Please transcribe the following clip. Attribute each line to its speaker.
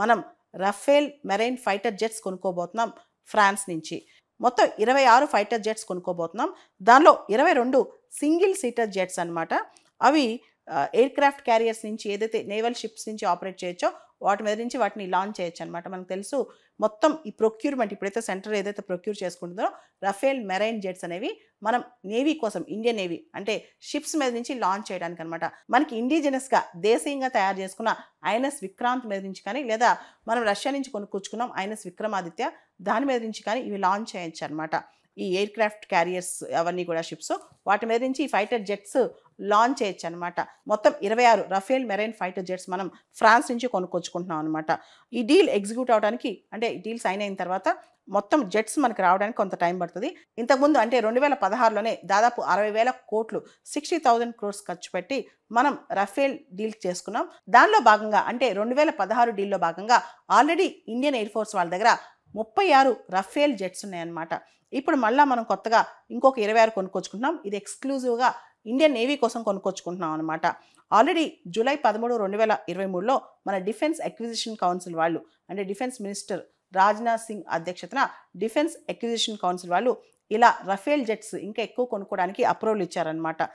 Speaker 1: మనం Rafale marine fighter jets కొనుక్కోబోతున్నాం France నుంచి. మొత్తం 26 ఫైటర్ జెట్స్ కొనుక్కోబోతున్నాం. దానిలో 22 సింగిల్ సీటర్ జెట్స్ అనమాట. అవి ఎయిర్ క్రాఫ్ట్ క్యారియర్స్ నుంచి ఏదైతే నేవల్ షిప్స్ నుంచి ఆపరేట్ చేయొచ్చో వాటి మీద నుంచి వాటిని లాంచ్ చేయొచ్చు అనమాట. మనకు తెలుసు మొత్తం ఈ ప్రొక్యూర్మెంట్ ఇప్పుడైతే సెంటర్ ఏదైతే ప్రొక్యూర్ చేసుకుంటుందో రఫేల్ మెరైన్ జెట్స్ అనేవి మనం నేవీ కోసం, ఇండియన్ నేవీ అంటే షిప్స్ మీద నుంచి లాంచ్ చేయడానికి అనమాట. మనకి ఇండిజినస్గా దేశీయంగా తయారు చేసుకున్న ఐఎన్ఎస్ విక్రాంత్ మీద నుంచి కానీ, లేదా మనం రష్యా నుంచి కొనుక్కొచ్చుకున్నాం ఐఎన్ఎస్ విక్రమాదిత్య, దాని మీద నుంచి కానీ ఇవి లాంచ్ చేయొచ్చు అనమాట. ఈ ఎయిర్ క్రాఫ్ట్ క్యారియర్స్ అవన్నీ కూడా షిప్స్, వాటి మీద నుంచి ఈ ఫైటర్ జెట్స్ లాంచ్ చేయొచ్చు అనమాట. మొత్తం 26 రఫేల్ మెరైన్ ఫైటర్ జెట్స్ మనం ఫ్రాన్స్ నుంచి కొనుక్కొచ్చుకుంటున్నాం అనమాట. ఈ డీల్ ఎగ్జిక్యూట్ అవడానికి, అంటే ఈ డీల్ సైన్ అయిన తర్వాత మొత్తం జెట్స్ మనకు రావడానికి కొంత టైం పడుతుంది. ఇంతకుముందు అంటే 2016లోనే దాదాపు 60,000 కోట్లు 60,000 crores ఖర్చు పెట్టి మనం రఫేల్ డీల్ చేసుకున్నాం. దానిలో భాగంగా అంటే 2016 డీల్లో భాగంగా ఆల్రెడీ ఇండియన్ ఎయిర్ ఫోర్స్ వాళ్ళ దగ్గర 36 రఫేల్ జెట్స్ ఉన్నాయన్నమాట. ఇప్పుడు మళ్ళీ మనం కొత్తగా ఇంకొక 26 కొనుక్కొచ్చుకుంటున్నాం. ఇది ఎక్స్క్లూజివ్గా ఇండియన్ నేవీ కోసం కొనుక్కొచ్చుకుంటున్నాం అనమాట. ఆల్రెడీ జూలై 13, 2023లో మన డిఫెన్స్ అక్విజిషన్ కౌన్సిల్ వాళ్ళు, అంటే డిఫెన్స్ మినిస్టర్ రాజ్నాథ్ సింగ్ అధ్యక్షతన డిఫెన్స్ అక్విజిషన్ కౌన్సిల్ వాళ్ళు ఇలా రఫేల్ జెట్స్ ఇంకా ఎక్కువ కొనుక్కోవడానికి అప్రూవల్ ఇచ్చారనమాట.